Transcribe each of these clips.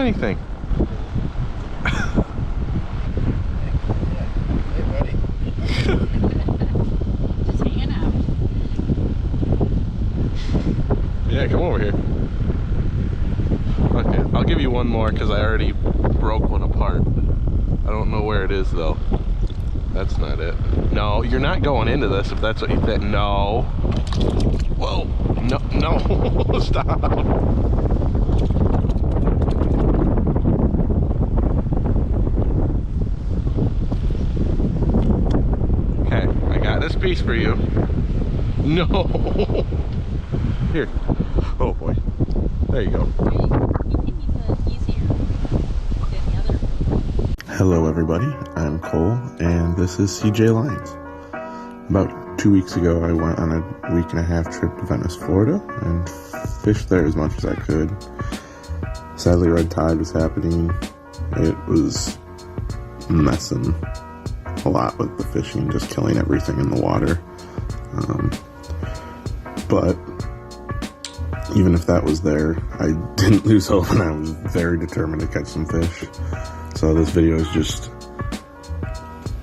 anything. Hey, buddy. Just hanging out. Yeah, come over here. Okay, I'll give you one more because I already broke one apart. I don't know where it is though. That's not it. No, you're not going into this if that's what you think. No. Whoa. No, no. Stop. Okay, I got this piece for you. No. Here. Oh boy. There you go. Hello everybody, I'm Cole and this is CJLines. About 2 weeks ago I went on a week and a half trip to Venice, Florida and fished there as much as I could. Sadly red tide was happening. It was messing a lot with the fishing, just killing everything in the water. But even if that was there, I didn't lose hope and I was very determined to catch some fish. So this video is just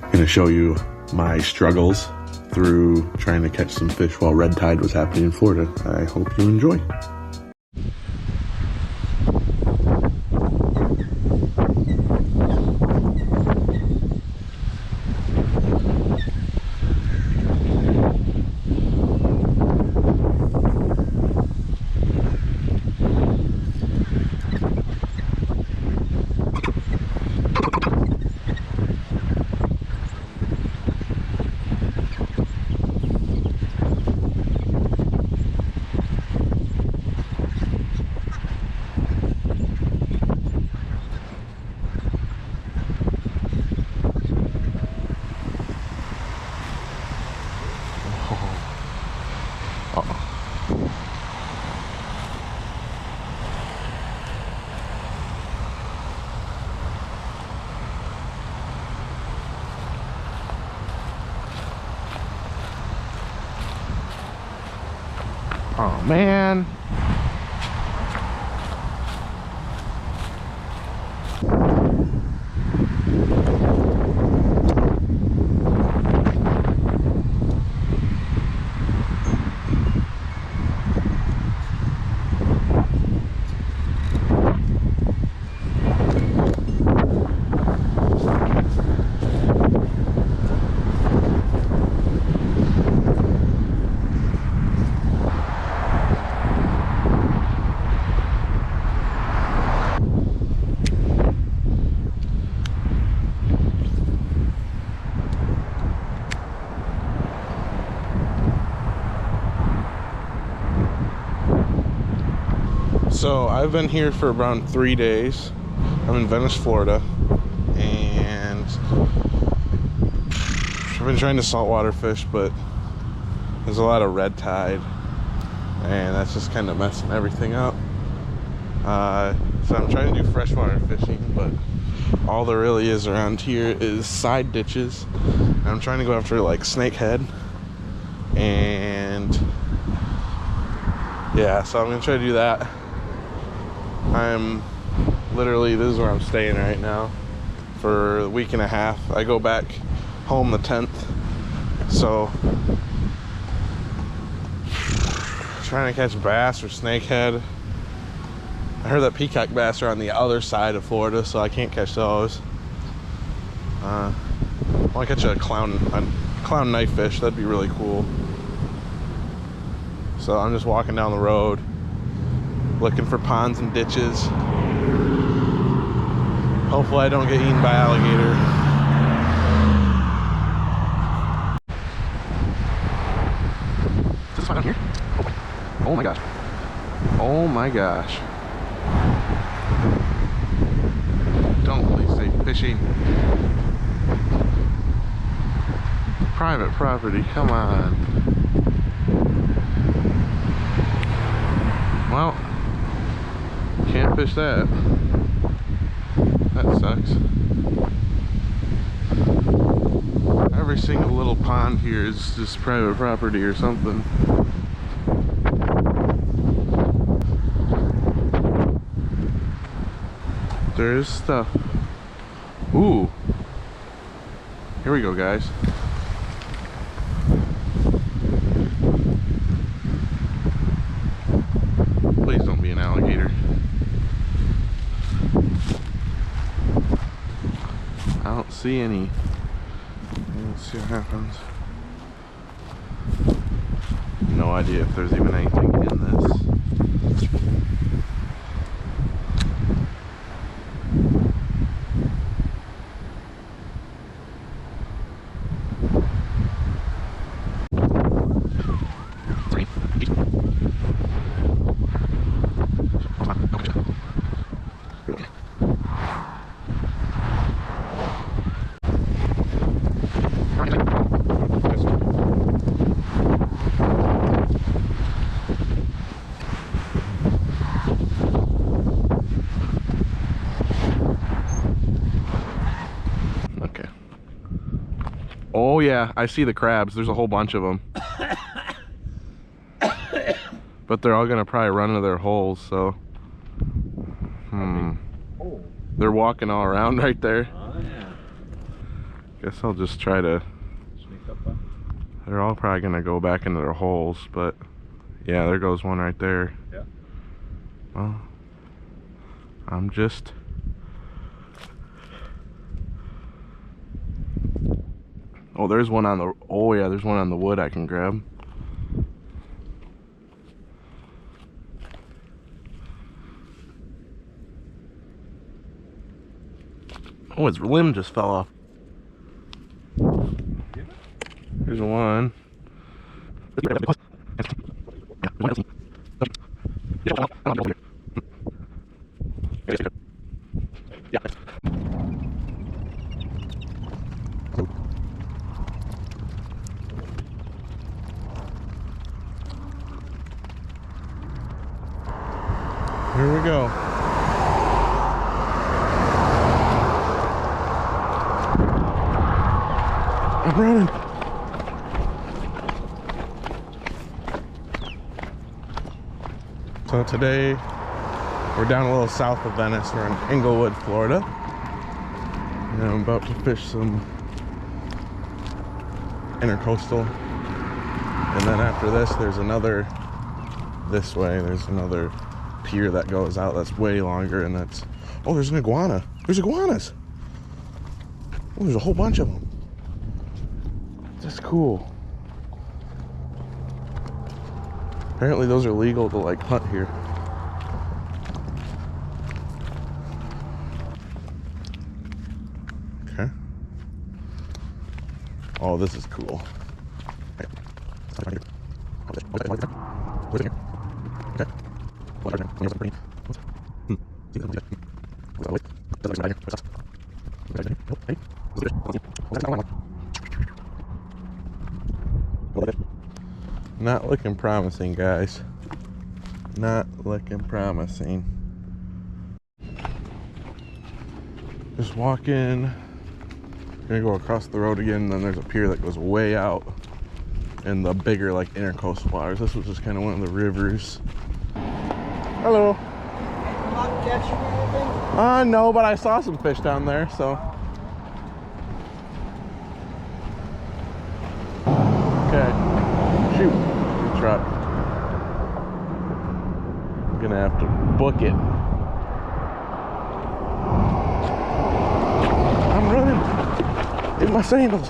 going to show you my struggles through trying to catch some fish while red tide was happening in Florida. I hope you enjoy. Oh man. So I've been here for around 3 days. I'm in Venice, Florida, and I've been trying to saltwater fish, but there's a lot of red tide, and that's just kind of messing everything up. So I'm trying to do freshwater fishing, but all there really is around here is side ditches. And I'm trying to go after like snakehead, and yeah, so I'm gonna try to do that. I'm literally, this is where I'm staying right now for a week and a half. I go back home the 10th, so trying to catch bass or snakehead. I heard that peacock bass are on the other side of Florida, so I can't catch those. I want to catch a clown knife fish. That'd be really cool. So I'm just walking down the road looking for ponds and ditches. Hopefully I don't get eaten by alligator. Is this spot down here? Oh my gosh. Oh my gosh. Don't please say fishing. Private property, come on. Well, can't fish that. That sucks. Every single little pond here is just private property or something. There is stuff. Ooh. Here we go, guys. Please don't be an alligator. I don't see any. Let's see what happens. No idea if there's even anything in this. Oh yeah, I see the crabs. There's a whole bunch of them. But they're all gonna probably run into their holes, so. They're walking all around right there. Oh yeah. Guess I'll just try to. They're all probably gonna go back into their holes, but yeah, there goes one right there. Yeah. Well, I'm just. Oh, there's one on the. Oh yeah, there's one on the wood I can grab. Oh, his limb just fell off. Here's one. Here we go. I'm running. So today we're down a little south of Venice. We're in Inglewood, Florida. And I'm about to fish some intercoastal. And then after this, there's another, this way, there's another pier that goes out that's way longer, and that's, oh, there's an iguana. There's iguanas. Oh, there's a whole bunch of them. That's cool. Apparently those are legal to like hunt here. Okay. Oh, this is cool. Okay. Not looking promising, guys. Not looking promising. Just walking. Gonna go across the road again, and then there's a pier that goes way out in the bigger, like, intercoastal waters. This was just kind of one of the rivers. Hello. Not catching anything? No, but I saw some fish down there, so. Okay. Shoot. Good truck. I'm gonna have to book it. I'm running in my sandals.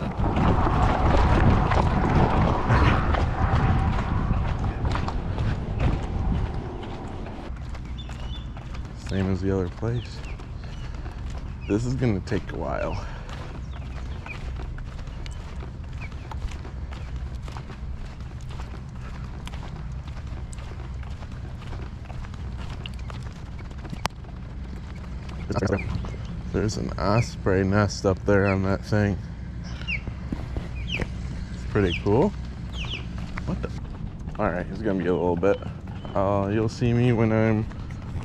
Same as the other place. This is gonna take a while. There's an osprey nest up there on that thing. It's pretty cool. What the? Alright, it's gonna be a little bit. You'll see me when I'm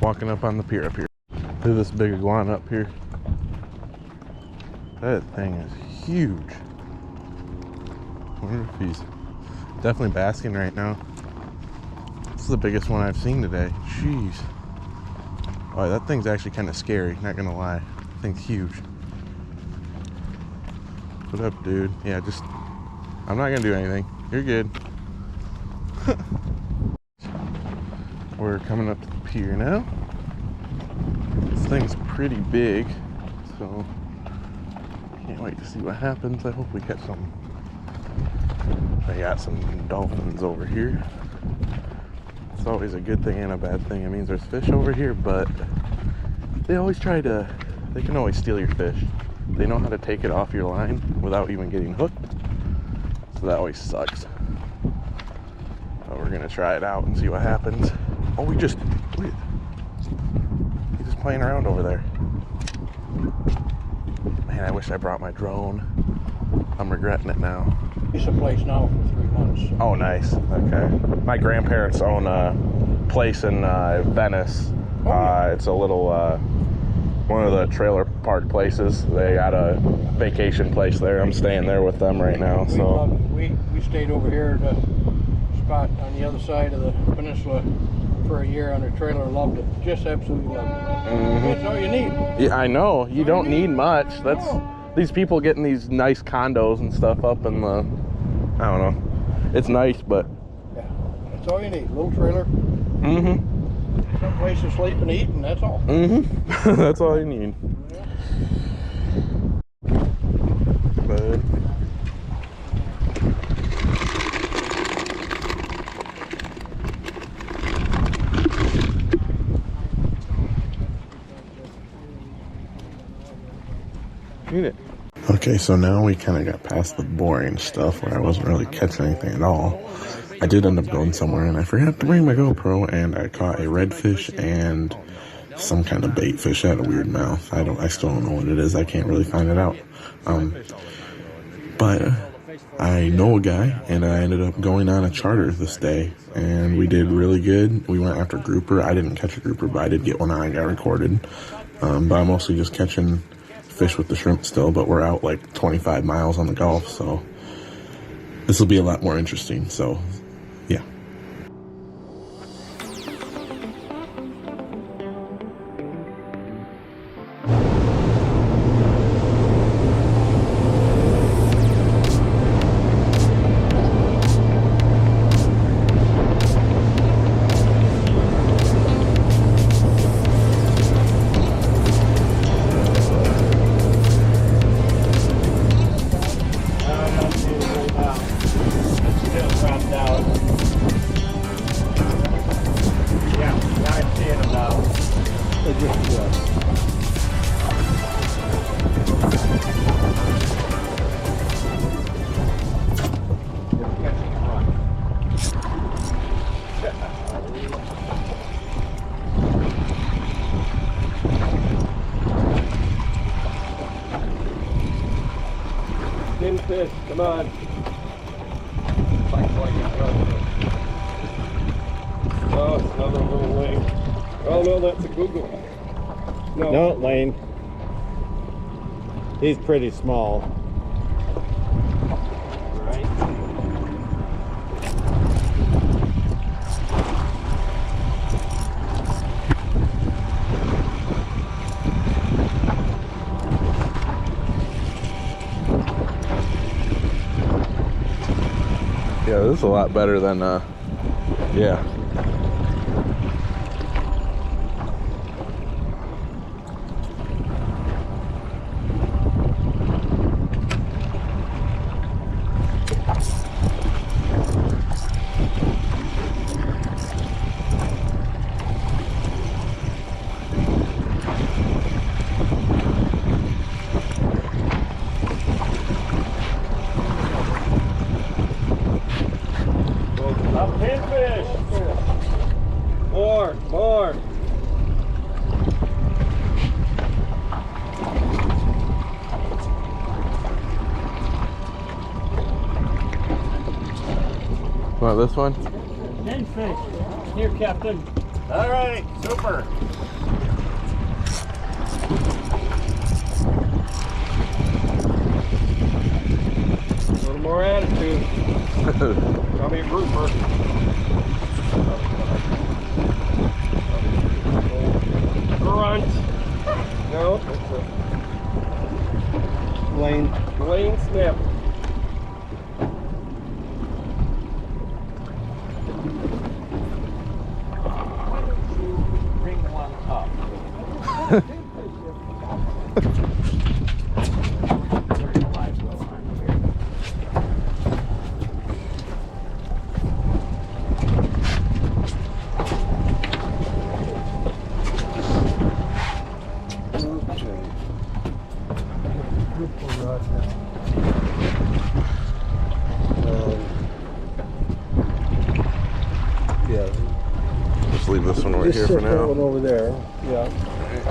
walking up on the pier up here. Look at this big iguana up here. That thing is huge. I wonder if he's definitely basking right now. This is the biggest one I've seen today. Jeez. Oh, that thing's actually kind of scary, not gonna lie. That thing's huge. What up, dude? Yeah, just, I'm not gonna do anything. You're good. We're coming up to the pier now. This thing's pretty big, so can't wait to see what happens. I hope we catch some. I got some dolphins over here. It's always a good thing and a bad thing. It means there's fish over here, but they always they can always steal your fish. They know how to take it off your line without even getting hooked. So that always sucks. But we're gonna try it out and see what happens. Oh, he's just playing around over there. Man, I wish I brought my drone. I'm regretting it now. It's a place now for 3 months. So. Oh, nice. Okay. My grandparents own a place in Venice. Oh, yeah. It's a little, one of the trailer park places. They got a vacation place there. I'm staying there with them right now. So we stayed over here at a spot on the other side of the peninsula for a year on a trailer. Loved it. Just absolutely loved it. Mm-hmm. That's all you need. Yeah, I know. You don't need much. That's these people getting these nice condos and stuff up in the, I don't know. It's nice, but yeah, that's all you need. Little trailer. Mm-hmm. Some place to sleep and eat, and that's all. Mm-hmm. That's all you need. Yeah. But eat it. Okay, so now we kind of got past the boring stuff where I wasn't really catching anything at all. I did end up going somewhere and I forgot to bring my GoPro, and I caught a redfish and some kind of bait fish. It had a weird mouth. I still don't know what it is. I can't really find it out. But I know a guy, and I ended up going on a charter this day, and we did really good. We went after grouper. I didn't catch a grouper, but I did get one on. I got recorded. But I'm mostly just catching fish with the shrimp still, but we're out like 25 miles on the Gulf, so this will be a lot more interesting. So yeah. Fish, come on. Oh, it's another little Lane. Oh no, that's a Google. No, Lane. He's pretty small. Right. Yeah, this is a lot better than, yeah. Pinfish! More! Want this one? Pinfish! Here, Captain. All right, super. A little more attitude. Probably a grouper. Lane. Lane snip. Why don't you bring one up? Yeah. Just leave this one right here Just for set that one now. over there. Yeah. And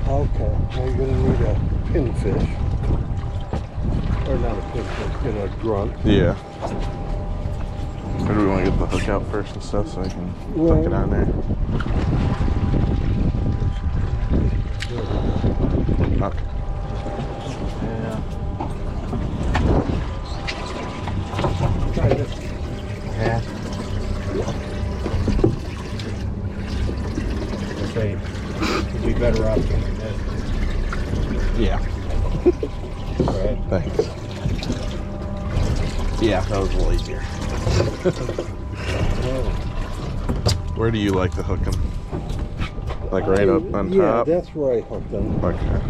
okay, now you're gonna need a pinfish, or not a pinfish, get a grunt. Yeah. Or do we want to get the hook out first and stuff so I can hook it on there? Okay. Yeah. Try this. Yeah. I say, it'd be better off doing this. Yeah. Right. Thanks. Yeah, that was a little easier. Where do you like to hook them? Like right up on Yeah, top? that's where I hooked them. Okay.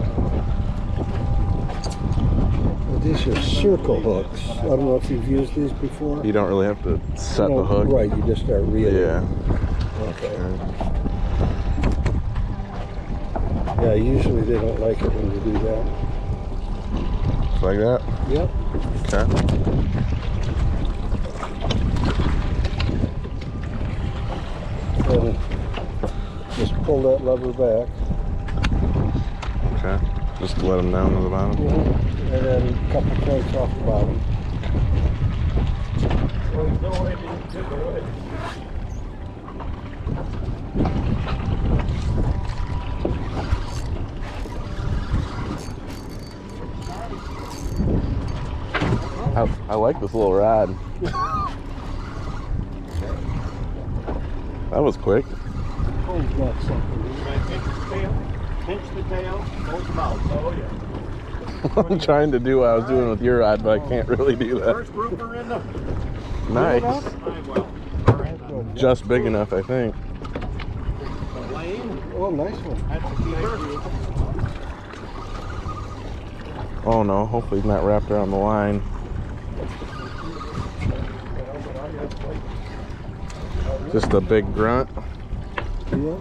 Well, these are circle hooks. I don't know if you've used these before. You don't really have to set the hook. Right, you just start reeling. Yeah. Okay. Yeah, usually they don't like it when you do that. Just like that? Yep. Okay. And just pull that lever back. Okay. Just let them down to the bottom. And then a couple points off the bottom. I like this little rod. That was quick. Oh, he's got something. Pinch the tail, hold the mouth. Oh, yeah. I'm trying to do what I was doing with your rod, but I can't really do that. First grouper in the... Nice. I will. All right, now. Just big enough, I think. Lane, Oh, nice one. that's the keeper. Oh no, hopefully he's not wrapped around the line. Just a big grunt. Yeah.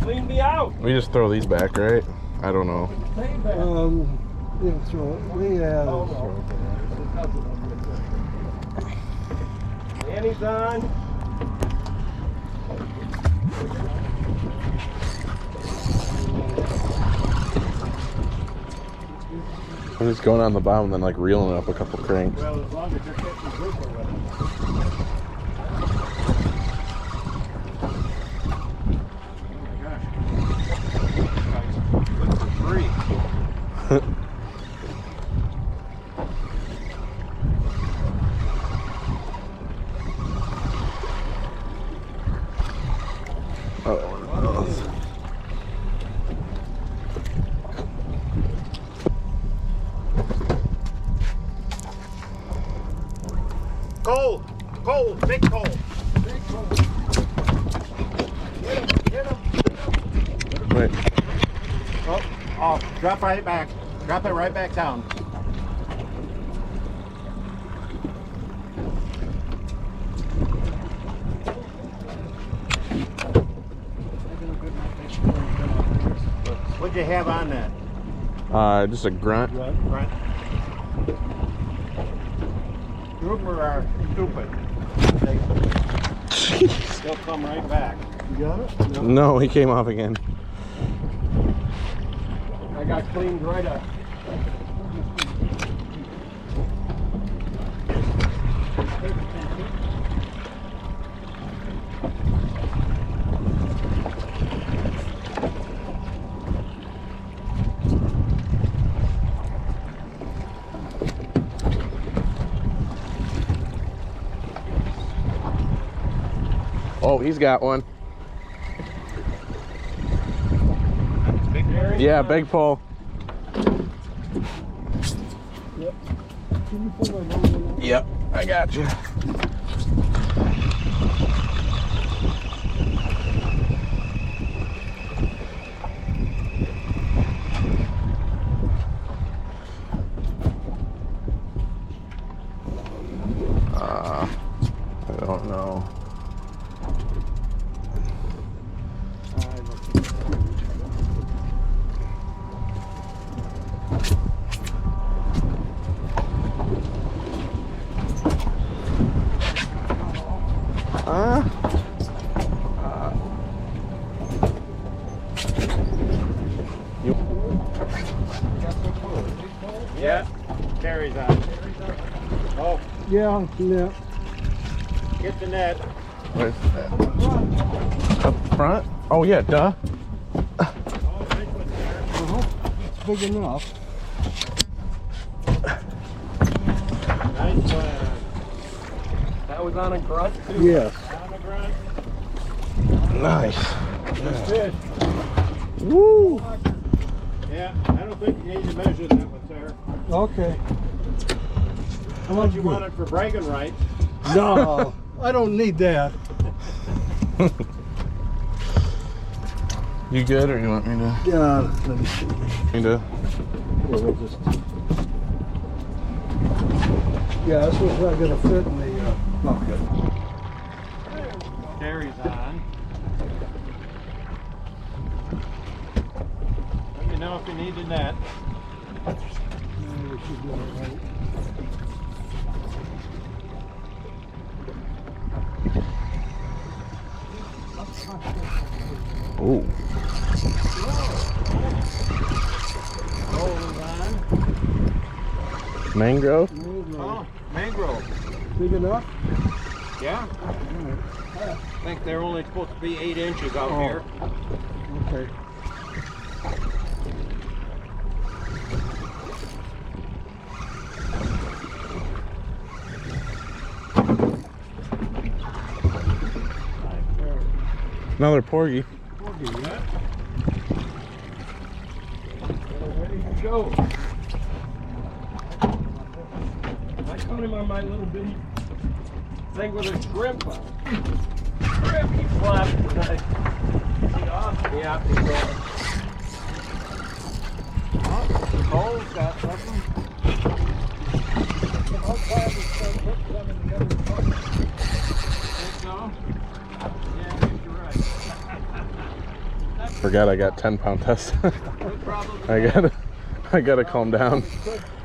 Clean me out. We just throw these back, right? I don't know. Yeah, throw it. Yeah. Annie's on. I'm just going on the bottom and then like reeling up a couple cranks. Well, as long as you're catching grouper with it. Free. Cole, big Cole. Get him. Wait. Oh, drop right back. Drop it right back down. What'd you have on that? Just a grunt. Right. Grouper are stupid. They'll come right back. You got it? No, he came off again. I got cleaned right up. Oh, he's got one. Big Mary? Yeah, big pole. Yep. Can you pull my nose in? Yep, I got you. I don't know. Yeah. Carries on. Oh, Yeah, yeah. get the net. Where's that? Up front? Oh yeah, duh. Oh, big one there. It's big enough. Nice one. That was on a grunt too. Yes. On the grunt. Nice. Good fish. Woo! Yeah, I don't think you need to measure that one, sir. Okay. How much you want it for bragging rights? No, I don't need that. You good, or you want me to? Yeah, let me see. Me to? Yeah, we'll just. Yeah, this one's not gonna fit in the bucket. Carries on. Let me know if you need the net. Yeah, we should do it right. Oh. Rolls on. Mangrove? Oh, mangrove. Big enough? Yeah. I think they're only supposed to be 8 inches out here. Okay. Another porgy. Yeah. Ready to go. I caught him on my little bitty thing with a shrimp on it. Shrimp, he flapped tonight. Is he off? Yeah, he's off. Cole's got something. I'll try to start putting them in the other bucket. Think so? Yeah, I think you're right. Forgot I got 10-pound test. No problem. I gotta calm down.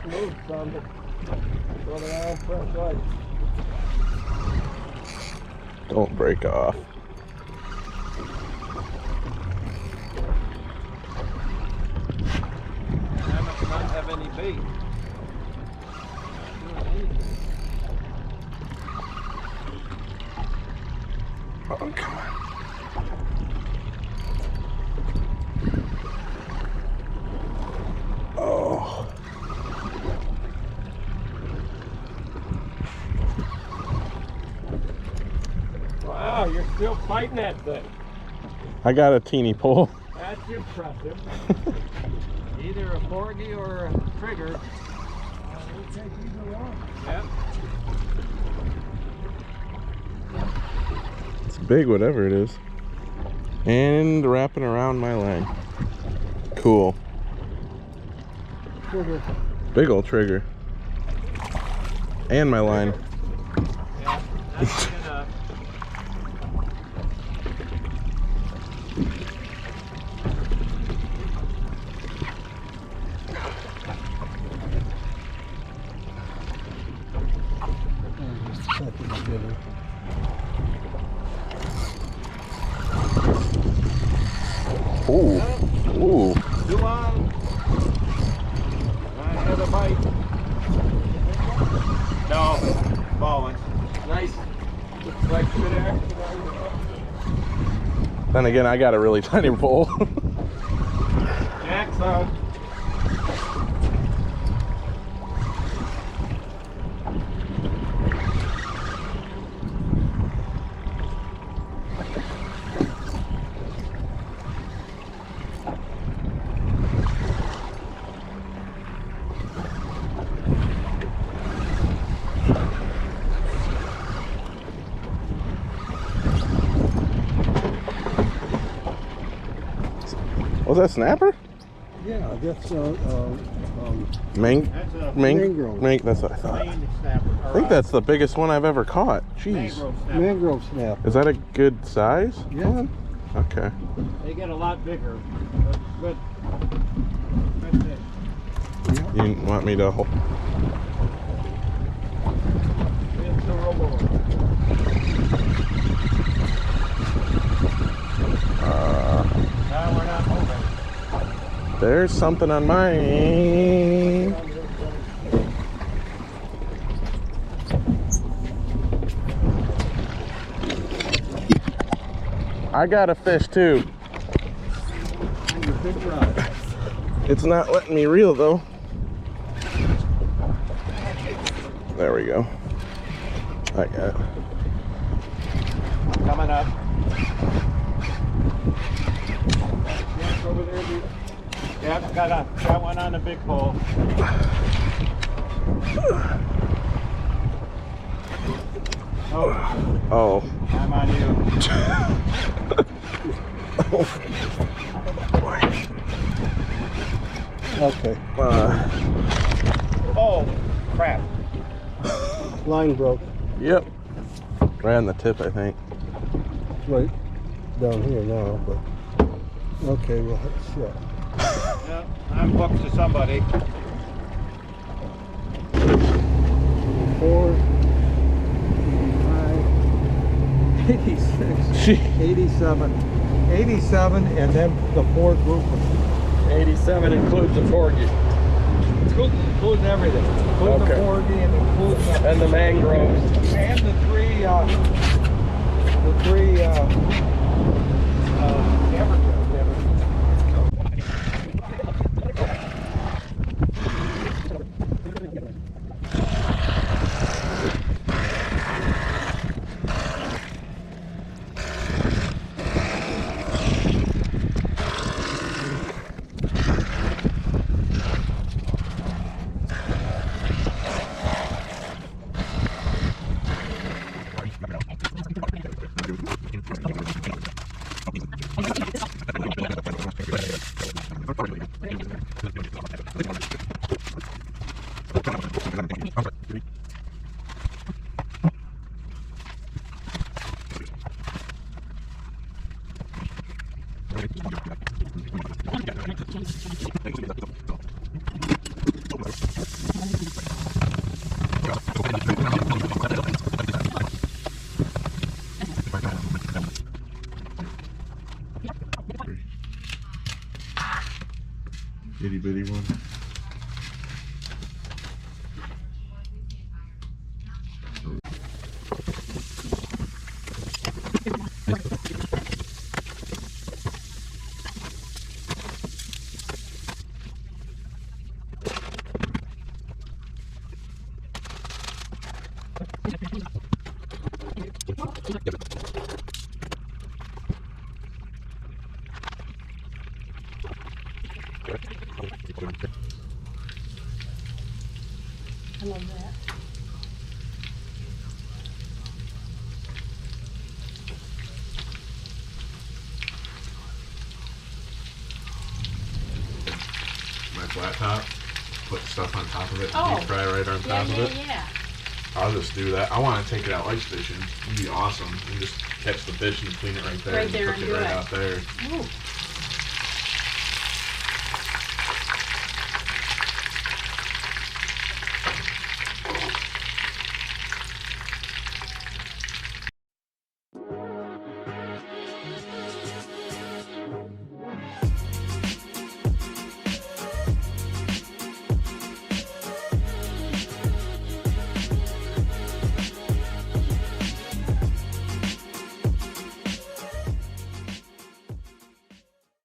Move some, but throw it on fresh ice. Don't break off. I must not have any bait. Oh, come on. Oh. Wow, you're still fighting that thing. I got a teeny pole. That's impressive. Either a porgy or a trigger. We'll take either one. Yep. It's big, whatever it is. And wrapping around my line. Cool. Trigger. Big old trigger. And my line. Yeah, that's big enough. Just a second to get it. Ooh. Ooh. Two on. I had a bite. No, small one. Nice. Looks like good action. Then again, I got a really tiny pole. Jack's on. Was that snapper? Yeah, that's Mangrove. That's what I thought. Main snapper. I think that's the biggest one I've ever caught. Jeez. Mangrove snapper. mangrove snapper. Is that a good size? Yeah. Okay. They get a lot bigger. But it's good. Good fish. You want me to hold? It's the rowboat. No, we're not moving. There's something on mine. I got a fish too. Big rod. It's not letting me reel though. There we go. I got it. Coming up. Yes, over there, dude. Yep, got one on the big pole. Oh, Oh. I'm on you. Okay. Oh, crap. Line broke. Yep. Right on the tip, I think. It's right down here now, but okay, well, yeah. Yeah, I'm hooked to somebody. 4, 85, 86, 87, 87, and then the 4 group. 87 includes the porgy. Includes everything. Includes Okay. the porgy and includes and the mangroves. And the three Itty bitty one. I love that. My flat top, put stuff on top of it, Oh. deep fry right on top of it. Yeah. I'll just do that. I want to take it out ice fishing. It'd be awesome. You just catch the fish and clean it right there Right and there cook and it do right it. out there. Ooh.